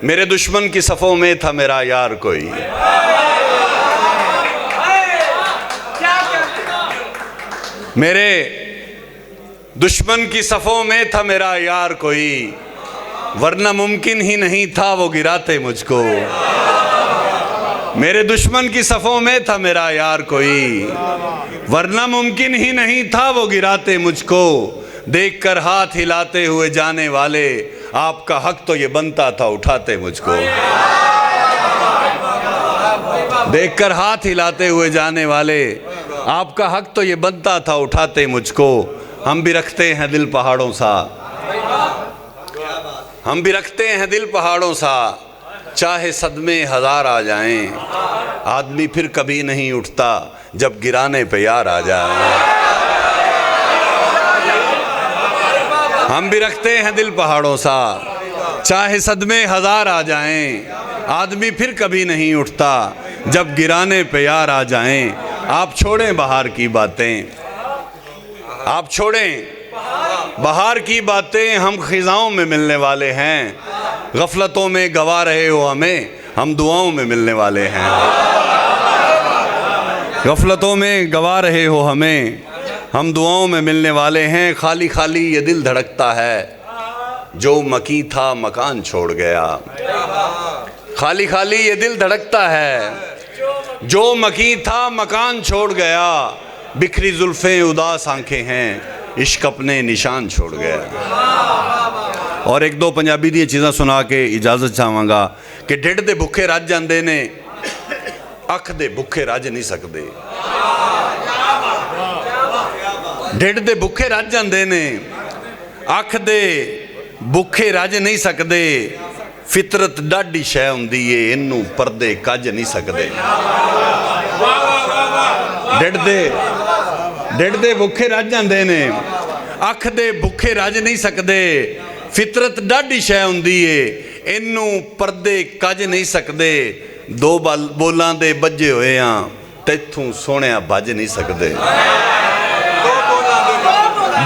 मेरे दुश्मन की सफ़ों में था मेरा यार कोई। मेरे दुश्मन की सफ़ों में था मेरा यार कोई, वरना मुमकिन ही नहीं था वो गिराते मुझको। मेरे दुश्मन की सफ़ों में था मेरा यार कोई, वरना मुमकिन ही नहीं था वो गिराते मुझको। देखकर हाथ हिलाते हुए जाने वाले, आपका हक तो ये बनता था उठाते मुझको। देखकर हाथ हिलाते हुए जाने वाले, आपका हक तो ये बनता था उठाते मुझको। हम भी रखते हैं दिल पहाड़ों सा, हम भी रखते हैं दिल पहाड़ों सा, चाहे सदमे हजार आ जाएं, आदमी फिर कभी नहीं उठता जब गिराने पे यार आ जाए। हम भी रखते हैं दिल पहाड़ों सा, चाहे सदमे हजार आ जाएं, आदमी फिर कभी नहीं उठता जब गिराने पे यार आ जाएं। आप छोड़ें बाहर की बातें, आप छोड़ें बाहर की बातें, हम खिजाओं में मिलने वाले हैं। गफलतों में गवा रहे हो हमें, हम दुआओं में मिलने वाले हैं। गफलतों में गवा रहे हो हमें, हम दुआओं में मिलने वाले हैं। खाली खाली ये दिल धड़कता है, जो मकी था मकान छोड़ गया। खाली खाली ये दिल धड़कता है, जो मकी था मकान छोड़ गया। बिखरी जुल्फें उदास आंखें हैं, इश्क अपने निशान छोड़ गया। और एक दो पंजाबी दी चीज़ां सुना के इजाज़त चाहांगा कि ढिड दे भुखे रज जांदे ने, अख दे भुखे रज नहीं सकते। ढिड दे भुखे रज जांदे ने, अख दे भुखे रज नहीं सकते। फितरत डाढ़ी शै हुंदी है, इनू पर्दे कज नहीं सकते। ढिड दे भुखे रज जांदे ने, अख दे भुखे रज नहीं सकते। फितरत डाढ़ी शै हुंदी है, इनू पर्दे कज नहीं सकते। दो बोलां दे बजे होए आ, तैथों सोहणिया भज नहीं सकते।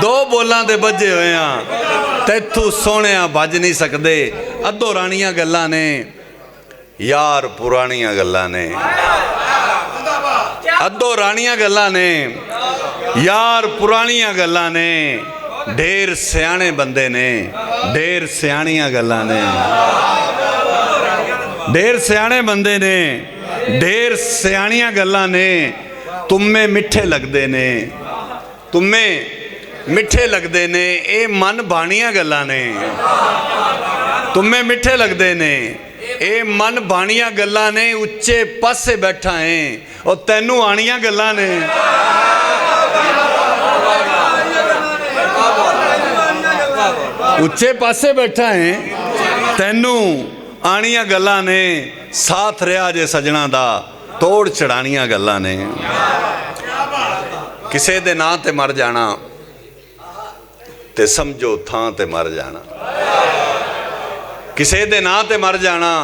दो बोलां दे बजे होए आ, तैथों सोहणिया भज नहीं सकते। अद्धो राणियां गल्लां ने यार, पुरानियां गल्लां ने। अद्धो राणियां गल्लां ने यार, पुरानियां गल्लां ने। ढेर सियाणे बंदे ने, ढेर सियाणियां गल्लां ने। ढेर सियाणे बंदे ने, ढेर सियाणियां गल्लां ने। तुम्हें मिठे लगदे ने, तुम्हें मिठे लगदे ने, ए मन भाणियां गल्लां ने। तुम्हें मिठे लगदे ने, ए मन भाणियां गल्लां ने। उच्चे पासे बैठा है और तैनू आणियां गल्लां ने। उच्चे पासे बैठा है, तैनू आणियां गल्लां ने। साथ रहा जे सजना दा, तोड़ चढ़ाणियां गल्लां ने। किसे दे नां ते मर जाना, ते समझो थां ते मर जाना। किसे दे नां ते मर जाना,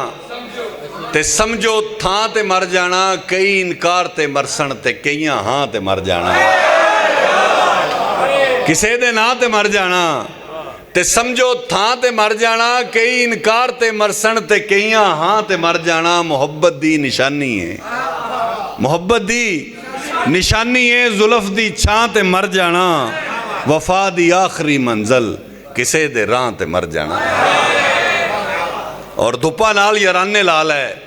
ते समझो थां ते मर जाना। कई इनकार ते मरसन, ते कईयां हां ते मर जाना। किसे दे नां ते मर जाना, ते समझो थां ते मर जाना। कई इनकार ते मरसन, ते कईयां हां ते मर जाना। मुहब्बत दी निशानी है, मुहब्बत दी निशानी है। जुल्फ दी छां ते मर जाना। वफा दी आखिरी मंजिल, किसे दे राह ते मर जाना। और धुप्पा नाल याराने लाल है,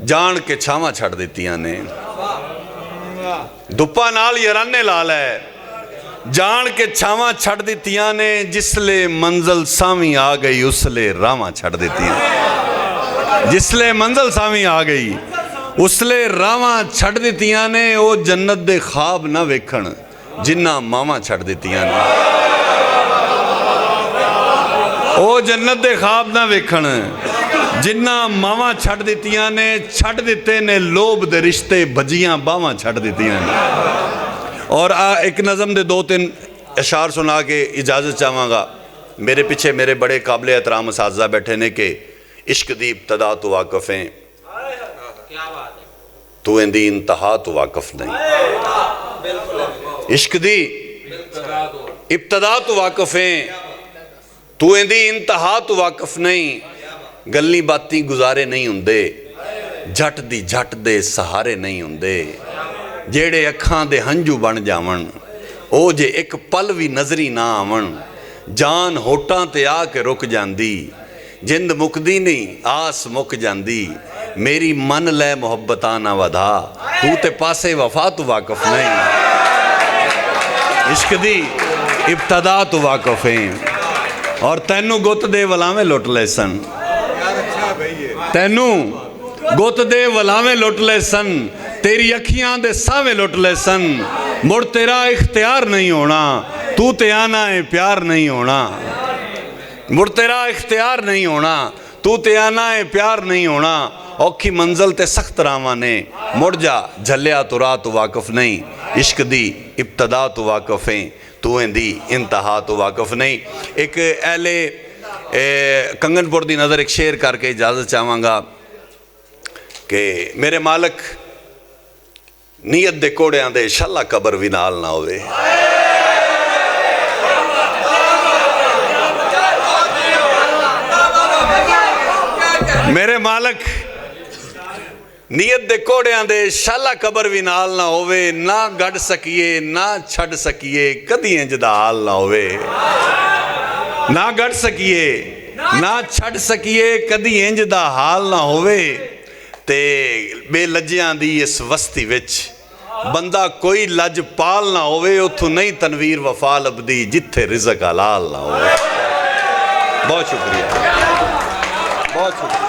जान के छावां छड़ दित्तियां ने। धुप्पा नाल याराने लाल है, जान के छावां छड़ दित्तियां ने। जिसले मंजिल सावी आ गई, उसले रावां छड़ दित्तियां। जिसले मंजिल सावी आ गई, उसले रावां छड़ दित्तियां ने। ओ जन्नत दे ख्वाब ना वेखण, जिन्ना मावां छड़ दित्तियां ने। ओ जन्नत दे ख्वाब ना वेखण, जिन्ना मावां छड़ दित्तियां ने। छड़ दिते ने लोभ दे रिश्ते, भजियां बावां छड़ दित्तियां ने। और एक नज़म दे दो तीन अशार सुना के इजाज़त चाहांगा। मेरे पीछे मेरे बड़े काबिल एहतराम असातिज़ा बैठे ने कि इश्क दी इब्तदा तो वाकफ़ हैं, तू इंदी इंतहा तो वाकफ़ नहीं। इश्क दी इब्तदा तो वाकफ़ हैं, तू इंदी इंतहा तो वाकफ़ नहीं। गल्ली बाती गुजारे नहीं हुंदे, झट दी झट दे सहारे नहीं हुंदे। जेड़े अखां दे हंझू बन जावन, ओ जे एक पल भी नज़री ना आवन, जान होटां ते आके रुक जांदी। जिंद मुकदी नहीं आस मुक जांदी, मेरी मन लै मुहब्बतां ना वधा, तू ते पासे वफा तू वाकफ नहीं। इश्क दी इब्तदा तू वाकफ है, और तैनू गुत दे वलावे लुट ले सन, तैनू गुत दे वलावे लुट ले सन, तेरी अखियां दे सावे लुट ले सन। मुड़ तेरा इख्तियार नहीं होना, तू ते आना है प्यार नहीं होना। मुड़ तेरा इख्तियार नहीं होना, तू ते आना है प्यार नहीं होना। औखी मंजिल ते सख्त रावां ने, मुड़ जा झलिया तू राह तू वाकफ नहीं। इश्क दी इब्तदा तू वाकफ है, तू इंदी इंतहा तू वाकफ नहीं। एक ऐले कंगनपुर दी नज़र एक शेर करके इजाज़त चाहांगा कि मेरे मालक नीयत दे कोड़ियां दे शाला कबर भी नाल ना होवे। मेरे मालक नीयत दे कोड़ियां दे शाला कबर भी नाल ना होवे, ना गढ़ सकिए ना छड़ सकिए कदी इंज दा हाल ना होवे। ना गढ़ सकिए ना छड़ सकिए कदी इंज दा हाल ना होवे। ते बेलज्जियां दी इस वस्ती विच बंदा कोई लज पाल ना होवे, उथों नहीं तनवीर वफा लभदी जिथे रिज़क हलाल ना होवे। बहुत शुक्रिया, बहुत शुक्रिया।